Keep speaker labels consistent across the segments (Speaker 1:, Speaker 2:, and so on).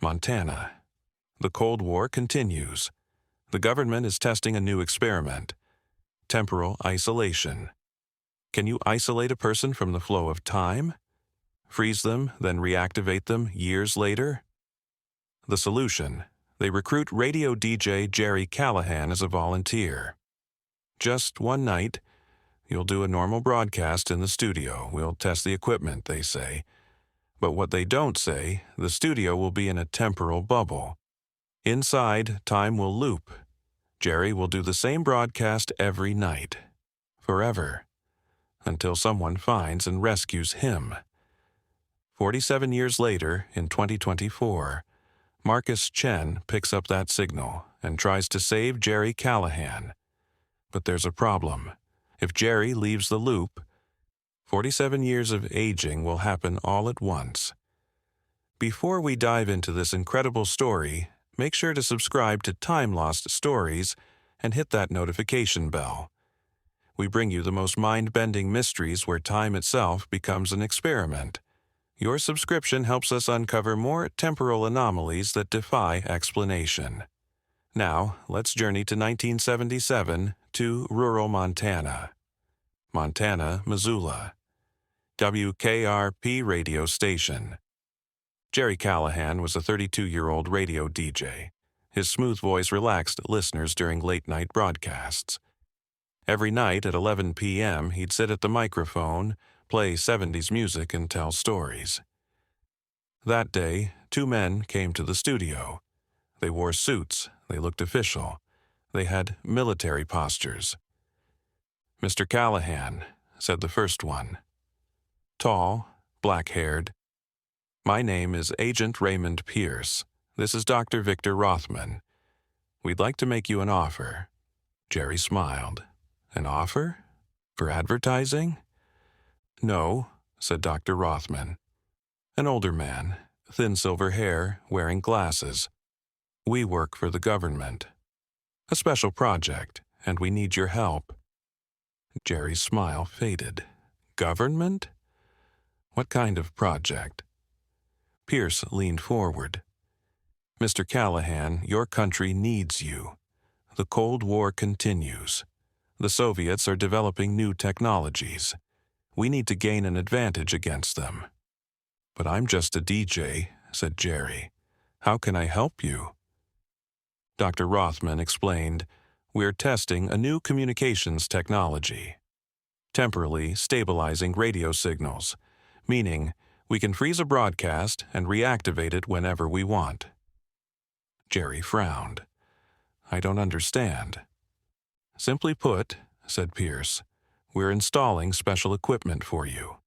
Speaker 1: Montana. The Cold War continues. The government is testing a new experiment. Temporal isolation. Can you isolate a person from the flow of time? Freeze them, then reactivate them years later? The solution: they recruit radio DJ Jerry Callahan as a volunteer. Just one night, you'll do a normal broadcast in the studio. We'll test the equipment, they say. But what they don't say, the studio will be in a temporal bubble. Inside, time will loop. Jerry will do the same broadcast every night. Forever. Until someone finds and rescues him. 47 years later, in 2024, Marcus Chen picks up that signal and tries to save Jerry Callahan. But there's a problem. If Jerry leaves the loop, 47 years of aging will happen all at once. Before we dive into this incredible story, make sure to subscribe to Timelost Stories and hit that notification bell. We bring you the most mind-bending mysteries where time itself becomes an experiment. Your subscription helps us uncover more temporal anomalies that defy explanation. Now, let's journey to 1977 to rural Montana. Montana, Missoula. WKRP radio station. Jerry Callahan was a 32-year-old radio DJ. His smooth voice relaxed listeners during late-night broadcasts. Every night at 11 p.m., he'd sit at the microphone, play 70s music, and tell stories. That day, two men came to the studio. They wore suits, they looked official, they had military postures. "Mr. Callahan," said the first one. Tall, black-haired. "My name is Agent Raymond Pierce. This is Dr. Victor Rothman. We'd like to make you an offer." Jerry smiled. "An offer? For advertising?" "No," said Dr. Rothman. An older man, thin silver hair, wearing glasses. "We work for the government. A special project, and we need your help." Jerry's smile faded. "Government? What kind of project?" Pierce leaned forward. "Mr. Callahan, your country needs you. The Cold War continues. The Soviets are developing new technologies. We need to gain an advantage against them." "But I'm just a DJ," said Jerry. "How can I help you?" Dr. Rothman explained, "We're testing a new communications technology. Temporally stabilizing radio signals, meaning we can freeze a broadcast and reactivate it whenever we want." Jerry frowned. "I don't understand." "Simply put," said Pierce, "we're installing special equipment for you.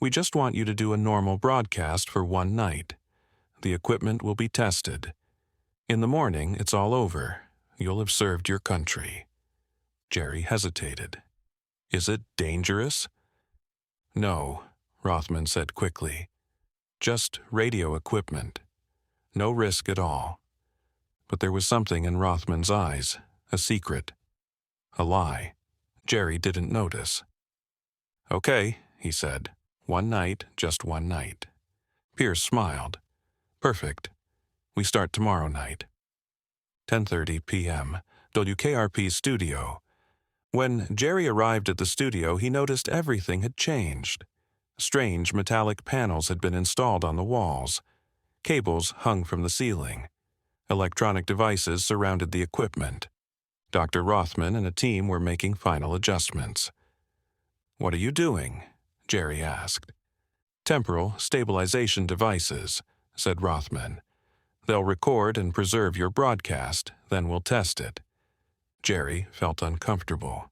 Speaker 1: We just want you to do a normal broadcast for one night. The equipment will be tested. In the morning, it's all over. You'll have served your country." Jerry hesitated. "Is it dangerous?" "No," Rothman said quickly. "Just radio equipment. No risk at all." But there was something in Rothman's eyes, a secret. A lie. Jerry didn't notice. "Okay," he said. "One night, just one night." Pierce smiled. "Perfect. We start tomorrow night." 10:30 p.m., WKRP studio. When Jerry arrived at the studio, he noticed everything had changed. Strange metallic panels had been installed on the walls. Cables hung from the ceiling. Electronic devices surrounded the equipment. Dr. Rothman and a team were making final adjustments. "What are you doing?" Jerry asked. "Temporal stabilization devices," said Rothman. "They'll record and preserve your broadcast, then we'll test it." Jerry felt uncomfortable.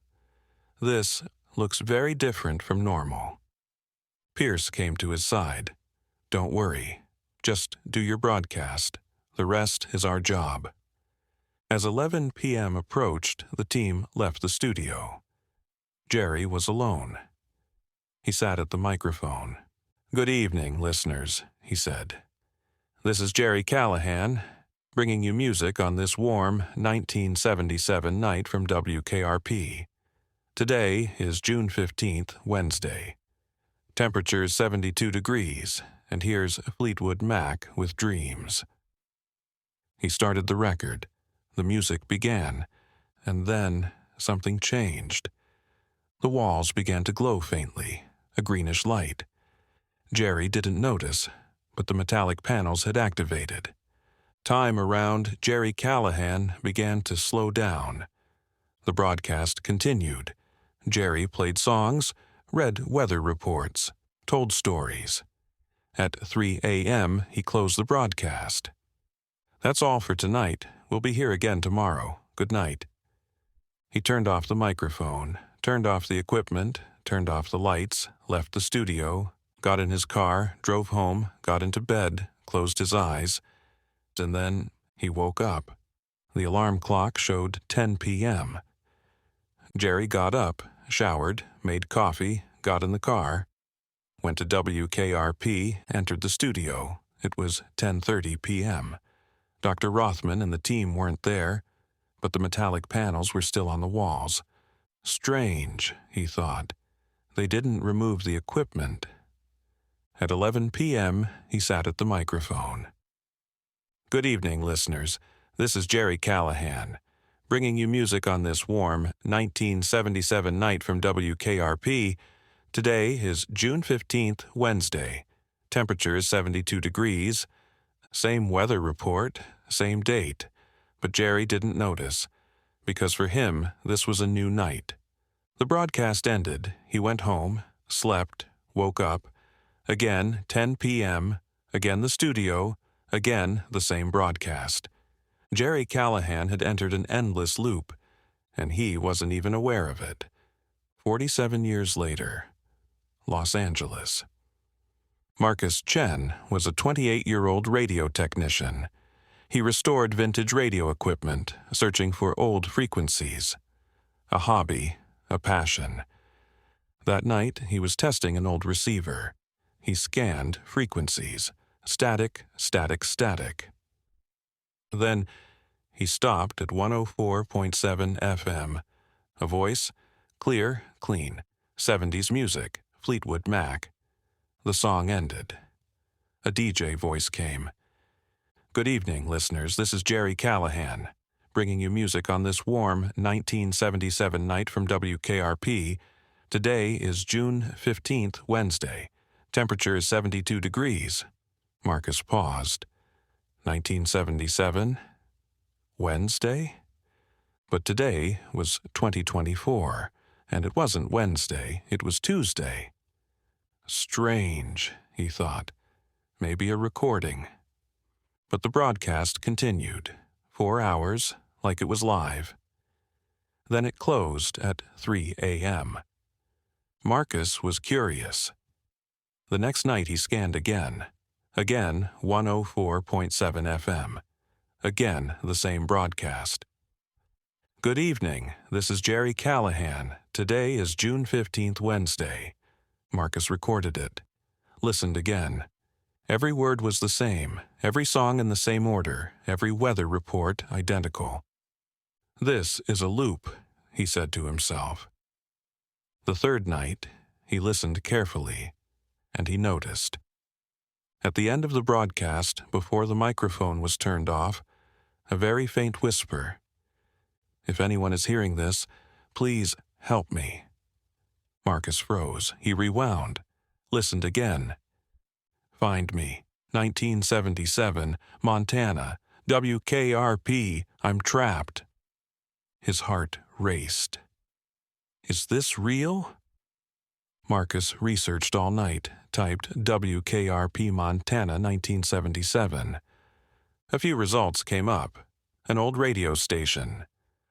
Speaker 1: "This looks very different from normal." Pierce came to his side. "Don't worry. Just do your broadcast. The rest is our job." As 11 p.m. approached, the team left the studio. Jerry was alone. He sat at the microphone. "Good evening, listeners," he said. "This is Jerry Callahan, bringing you music on this warm 1977 night from WKRP. Today is June 15th, Wednesday. Temperature is 72 degrees, and here's Fleetwood Mac with Dreams." He started the record. The music began, and then something changed. The walls began to glow faintly, a greenish light. Jerry didn't notice, but the metallic panels had activated. Time around Jerry Callahan began to slow down. The broadcast continued. Jerry played songs, read weather reports, told stories. At 3 a.m., he closed the broadcast. "That's all for tonight. We'll be here again tomorrow. Good night." He turned off the microphone, turned off the equipment, turned off the lights, left the studio, got in his car, drove home, got into bed, closed his eyes, and then he woke up. The alarm clock showed 10 p.m. Jerry got up, showered, made coffee, got in the car, went to WKRP, entered the studio. It was 10:30 p.m. Dr. Rothman and the team weren't there, but the metallic panels were still on the walls. Strange, he thought. They didn't remove the equipment. At 11 p.m., he sat at the microphone. "Good evening, listeners. This is Jerry Callahan, bringing you music on this warm 1977 night from WKRP. Today is June 15th, Wednesday. Temperature is 72 degrees. Same weather report, same date. But Jerry didn't notice, because for him, this was a new night. The broadcast ended. He went home, slept, woke up. Again, 10 p.m., again the studio, again the same broadcast. Jerry Callahan had entered an endless loop, and he wasn't even aware of it. 47 years later, Los Angeles. Marcus Chen was a 28-year-old radio technician. He restored vintage radio equipment, searching for old frequencies. A hobby, a passion. That night, he was testing an old receiver. He scanned frequencies. Static, static, static. Then he stopped at 104.7 FM. A voice, clear, clean. 70s music, Fleetwood Mac. The song ended. A DJ voice came. "Good evening, listeners. This is Jerry Callahan, bringing you music on this warm 1977 night from WKRP. Today is June 15th, Wednesday. Temperature is 72 degrees. Marcus paused. 1977? Wednesday? But today was 2024, and it wasn't Wednesday, it was Tuesday. Strange, he thought. Maybe a recording. But the broadcast continued. 4 hours, like it was live. Then it closed at 3 a.m. Marcus was curious. The next night he scanned again. Again, 104.7 FM. Again, the same broadcast. "Good evening. This is Jerry Callahan. Today is June 15th, Wednesday." Marcus recorded it. Listened again. Every word was the same, every song in the same order, every weather report identical. "This is a loop," he said to himself. The third night, he listened carefully, and he noticed. At the end of the broadcast, before the microphone was turned off, a very faint whisper. "If anyone is hearing this, please help me." Marcus froze. He rewound, listened again. "Find me, 1977, Montana, WKRP, I'm trapped." His heart raced. Is this real? Marcus researched all night, typed WKRP Montana 1977. A few results came up. An old radio station.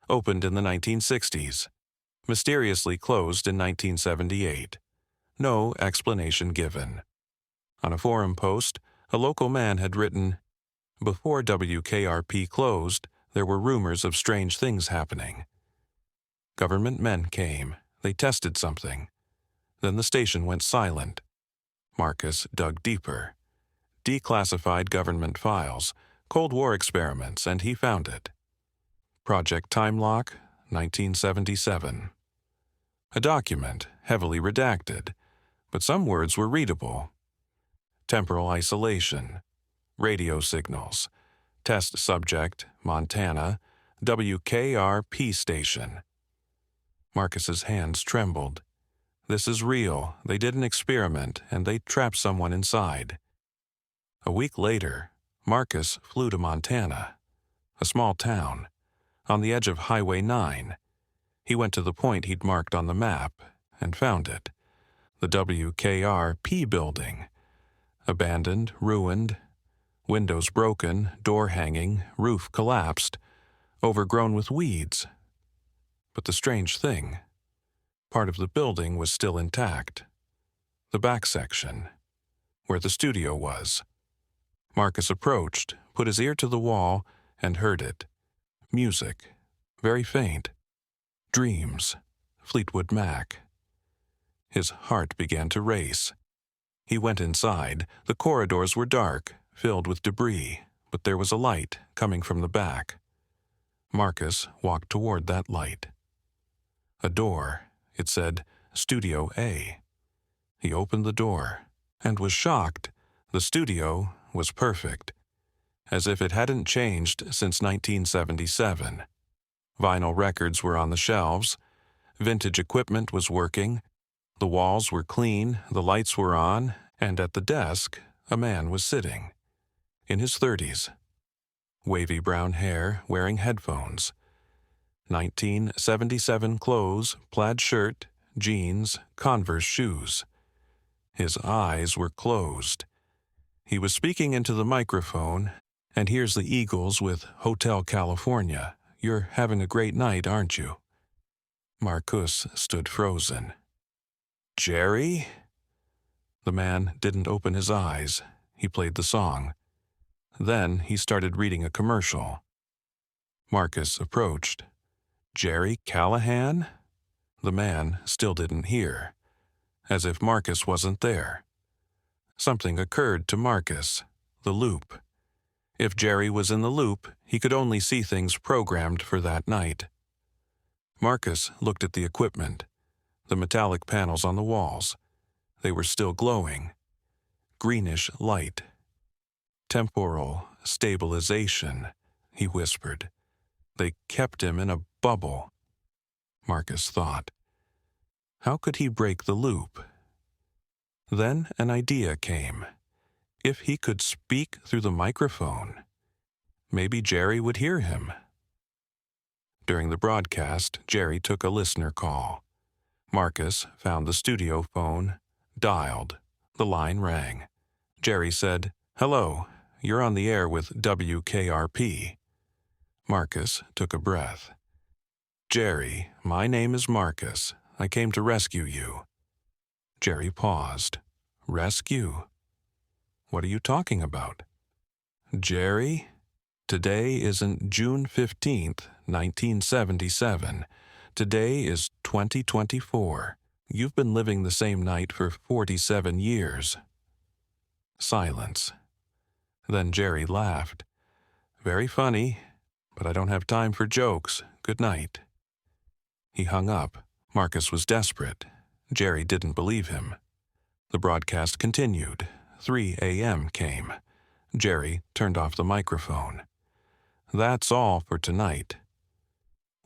Speaker 1: Opened in the 1960s. Mysteriously closed in 1978. No explanation given. On a forum post, a local man had written, "Before WKRP closed, there were rumors of strange things happening. Government men came. They tested something. Then the station went silent." Marcus dug deeper. Declassified government files, Cold War experiments, and he found it. Project Timelock, 1977. A document, heavily redacted, but some words were readable. Temporal isolation. Radio signals. Test subject, Montana, WKRP station. Marcus's hands trembled. This is real. They did an experiment, and they trapped someone inside. A week later, Marcus flew to Montana, a small town, on the edge of Highway 9. He went to the point he'd marked on the map and found it. The WKRP building. Abandoned, ruined, windows broken, door hanging, roof collapsed, overgrown with weeds. But the strange thing, part of the building was still intact. The back section, where the studio was. Marcus approached, put his ear to the wall, and heard it. Music, very faint. Dreams, Fleetwood Mac. His heart began to race. He went inside. The corridors were dark, filled with debris, but there was a light coming from the back. Marcus walked toward that light. A door. It said, Studio A. He opened the door and was shocked. The studio was perfect, as if it hadn't changed since 1977. Vinyl records were on the shelves. Vintage equipment was working. The walls were clean, the lights were on, and at the desk, a man was sitting. In his 30s. Wavy brown hair, wearing headphones. 1977 clothes, plaid shirt, jeans, Converse shoes. His eyes were closed. He was speaking into the microphone, and here's the Eagles with Hotel California. You're having a great night, aren't you? Marcus stood frozen. Jerry? The man didn't open his eyes. He played the song. Then he started reading a commercial. Marcus approached. Jerry Callahan? The man still didn't hear, as if Marcus wasn't there. Something occurred to Marcus, the loop. If Jerry was in the loop, he could only see things programmed for that night. Marcus looked at the equipment, the metallic panels on the walls. They were still glowing. Greenish light. Temporal stabilization, he whispered. They kept him in a bubble. Marcus thought. How could he break the loop? Then an idea came. If he could speak through the microphone, maybe Jerry would hear him. During the broadcast, Jerry took a listener call. Marcus found the studio phone, dialed. The line rang. Jerry said, Hello, you're on the air with WKRP. Marcus took a breath. Jerry, my name is Marcus. I came to rescue you. Jerry paused. Rescue? What are you talking about? Jerry, today isn't June 15th, 1977. Today is 2024. You've been living the same night for 47 years. Silence. Then Jerry laughed. Very funny, but I don't have time for jokes. Good night. He hung up. Marcus was desperate. Jerry didn't believe him. The broadcast continued. 3 a.m. came. Jerry turned off the microphone. That's all for tonight.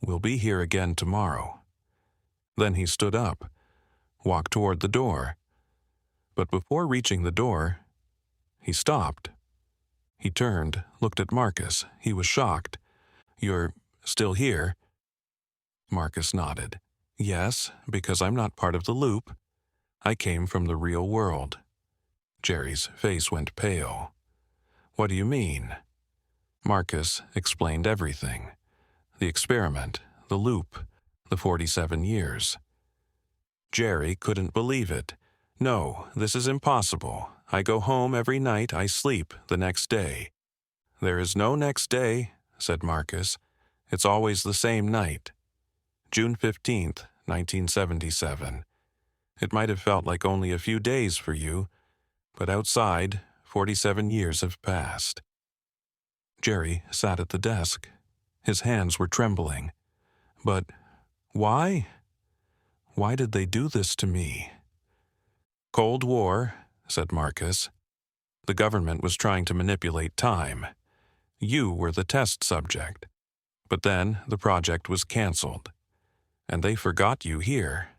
Speaker 1: We'll be here again tomorrow. Then he stood up, walked toward the door. But before reaching the door, he stopped. He turned, looked at Marcus. He was shocked. You're still here? Marcus nodded. Yes, because I'm not part of the loop. I came from the real world. Jerry's face went pale. What do you mean? Marcus explained everything. The experiment, the loop, the 47 years. Jerry couldn't believe it. No, this is impossible. I go home every night, I sleep the next day. There is no next day, said Marcus. It's always the same night. June 15th, 1977. It might have felt like only a few days for you, but outside, 47 years have passed. Jerry sat at the desk. His hands were trembling. But why? Why did they do this to me? Cold War, said Marcus. The government was trying to manipulate time. You were the test subject. But then the project was canceled. And they forgot you here.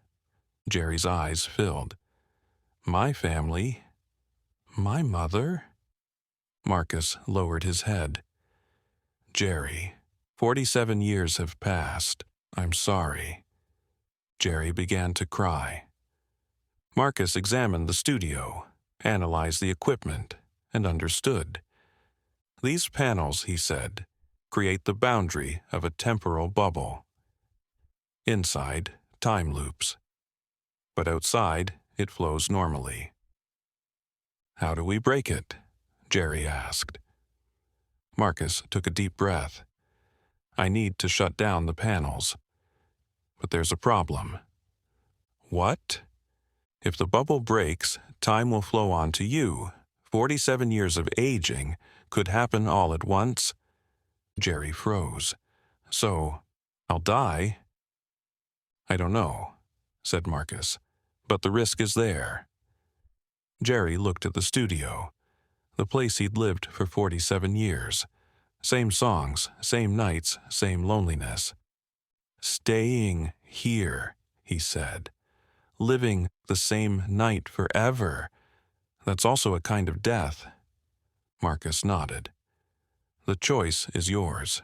Speaker 1: Jerry's eyes filled. My family? My mother? Marcus lowered his head. Jerry, 47 years have passed. I'm sorry. Jerry began to cry. Marcus examined the studio, analyzed the equipment, and understood. These panels, he said, create the boundary of a temporal bubble. Inside, time loops. But outside, it flows normally. How do we break it? Jerry asked. Marcus took a deep breath. I need to shut down the panels. But there's a problem. What? If the bubble breaks, time will flow on to you. 47 years of aging could happen all at once. Jerry froze. So, I'll die? I don't know, said Marcus, but the risk is there. Jerry looked at the studio, the place he'd lived for 47 years. Same songs, same nights, same loneliness. Staying here, he said. Living the same night forever. That's also a kind of death. Marcus nodded. The choice is yours.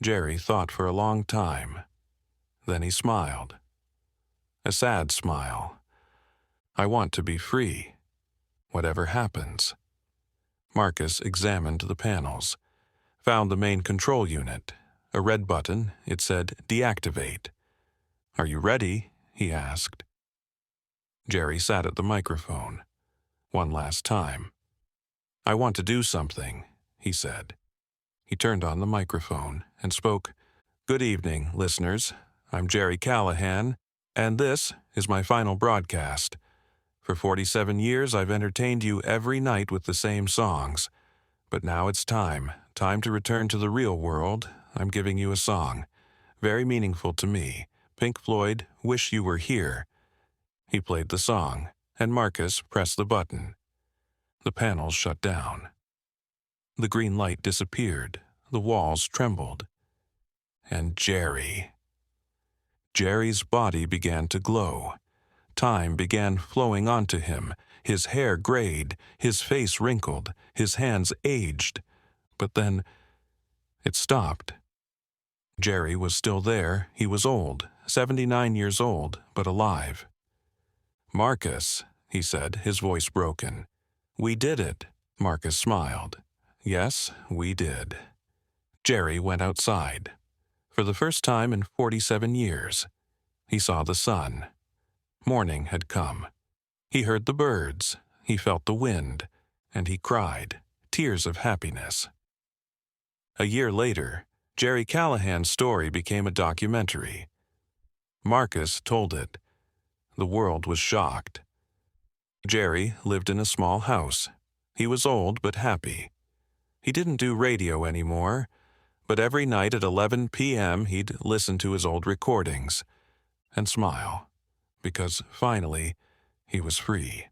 Speaker 1: Jerry thought for a long time. Then he smiled. A sad smile. I want to be free, whatever happens. Marcus examined the panels, found the main control unit. A red button, it said deactivate. Are you ready? He asked. Jerry sat at the microphone. One last time. I want to do something, he said. He turned on the microphone and spoke. Good evening, listeners. I'm Jerry Callahan, and this is my final broadcast. For 47 years, I've entertained you every night with the same songs. But now it's time to return to the real world. I'm giving you a song, very meaningful to me. Pink Floyd, Wish You Were Here. He played the song, and Marcus pressed the button. The panels shut down. The green light disappeared. The walls trembled. And Jerry's body began to glow. Time began flowing onto him. His hair grayed, his face wrinkled, his hands aged. But then it stopped. Jerry was still there. He was old, 79 years old, but alive. Marcus, he said, his voice broken. We did it. Marcus smiled. Yes, we did. Jerry went outside. For the first time in 47 years, he saw the sun. Morning had come. He heard the birds, he felt the wind, and he cried, tears of happiness. A year later, Jerry Callahan's story became a documentary. Marcus told it. The world was shocked. Jerry lived in a small house. He was old but happy. He didn't do radio anymore, but every night at 11 p.m. he'd listen to his old recordings and smile, because finally he was free.